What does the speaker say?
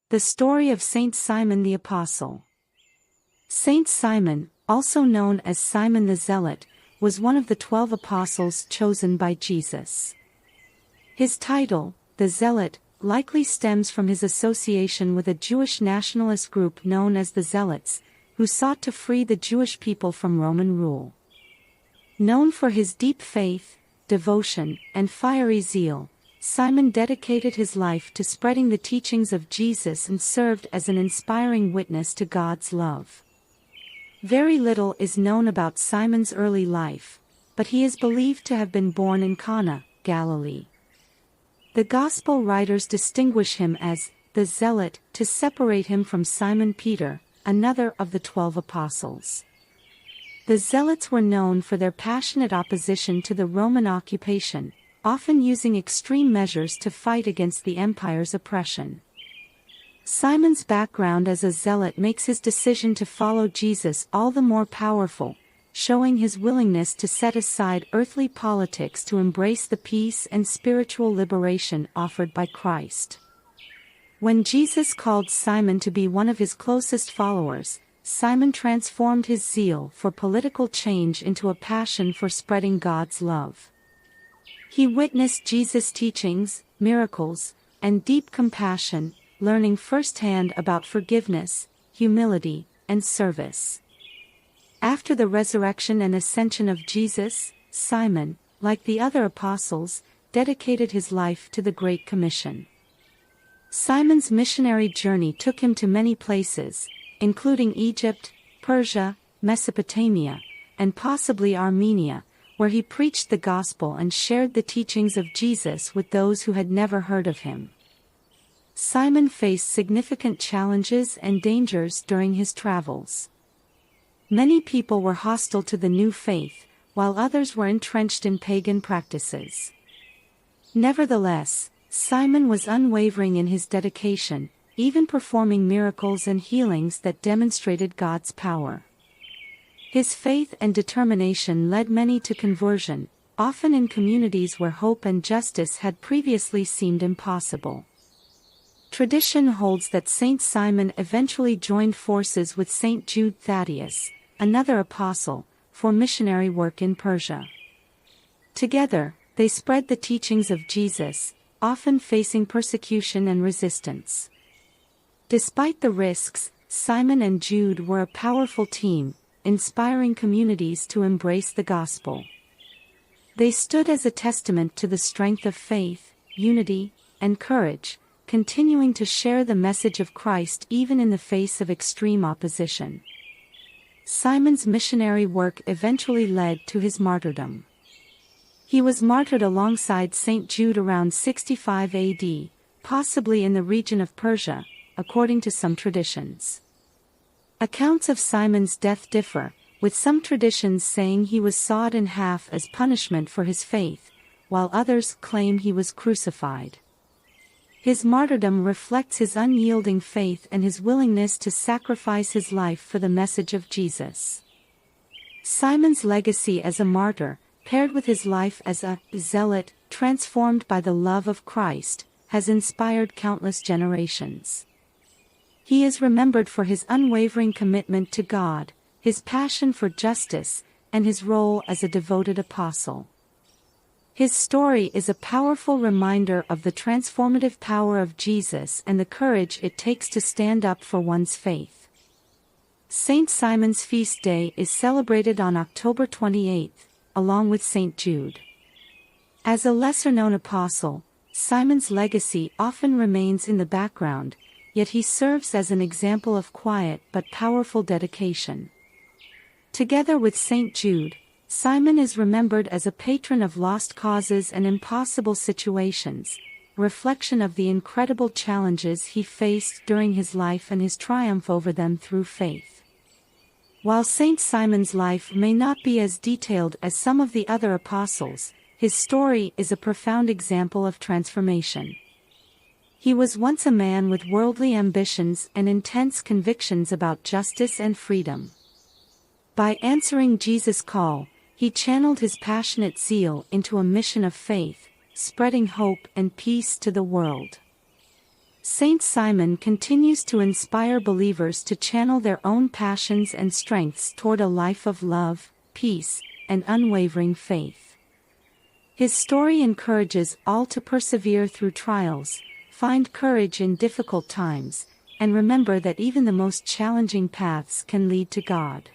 The story of Saint Simon the Apostle. Saint Simon, also known as Simon the Zealot, was one of the 12 apostles chosen by Jesus. His title, the Zealot, likely stems from his association with a Jewish nationalist group known as the Zealots, who sought to free the Jewish people from Roman rule. Known for his deep faith, devotion, and fiery zeal, Simon dedicated his life to spreading the teachings of Jesus and served as an inspiring witness to God's love. Very little is known about Simon's early life, but he is believed to have been born in Cana, Galilee. The Gospel writers distinguish him as the Zealot to separate him from Simon Peter, another of the 12 apostles. The Zealots were known for their passionate opposition to the Roman occupation, often using extreme measures to fight against the empire's oppression. Simon's background as a zealot makes his decision to follow Jesus all the more powerful, showing his willingness to set aside earthly politics to embrace the peace and spiritual liberation offered by Christ. When Jesus called Simon to be one of his closest followers, Simon transformed his zeal for political change into a passion for spreading God's love. He witnessed Jesus' teachings, miracles, and deep compassion, learning firsthand about forgiveness, humility, and service. After the resurrection and ascension of Jesus, Simon, like the other apostles, dedicated his life to the Great Commission. Simon's missionary journey took him to many places, including Egypt, Persia, Mesopotamia, and possibly Armenia, where he preached the gospel and shared the teachings of Jesus with those who had never heard of him. Simon faced significant challenges and dangers during his travels. Many people were hostile to the new faith, while others were entrenched in pagan practices. Nevertheless, Simon was unwavering in his dedication, even performing miracles and healings that demonstrated God's power. His faith and determination led many to conversion, often in communities where hope and justice had previously seemed impossible. Tradition holds that Saint Simon eventually joined forces with Saint Jude Thaddeus, another apostle, for missionary work in Persia. Together, they spread the teachings of Jesus, often facing persecution and resistance. Despite the risks, Simon and Jude were a powerful team, inspiring communities to embrace the gospel. They stood as a testament to the strength of faith, unity, and courage, continuing to share the message of Christ even in the face of extreme opposition. Simon's missionary work eventually led to his martyrdom. He was martyred alongside Saint Jude around 65 AD, possibly in the region of Persia, according to some traditions. Accounts of Simon's death differ, with some traditions saying he was sawed in half as punishment for his faith, while others claim he was crucified. His martyrdom reflects his unyielding faith and his willingness to sacrifice his life for the message of Jesus. Simon's legacy as a martyr, paired with his life as a zealot, transformed by the love of Christ, has inspired countless generations. He is remembered for his unwavering commitment to God, his passion for justice, and his role as a devoted apostle. His story is a powerful reminder of the transformative power of Jesus and the courage it takes to stand up for one's faith. Saint Simon's feast day is celebrated on October 28th, along with Saint Jude. As a lesser-known apostle, Simon's legacy often remains in the background, yet he serves as an example of quiet but powerful dedication. Together with Saint Jude, Simon is remembered as a patron of lost causes and impossible situations, a reflection of the incredible challenges he faced during his life and his triumph over them through faith. While Saint Simon's life may not be as detailed as some of the other apostles, his story is a profound example of transformation. He was once a man with worldly ambitions and intense convictions about justice and freedom. By answering Jesus' call, he channeled his passionate zeal into a mission of faith, spreading hope and peace to the world. Saint Simon continues to inspire believers to channel their own passions and strengths toward a life of love, peace, and unwavering faith. His story encourages all to persevere through trials, find courage in difficult times, and remember that even the most challenging paths can lead to God.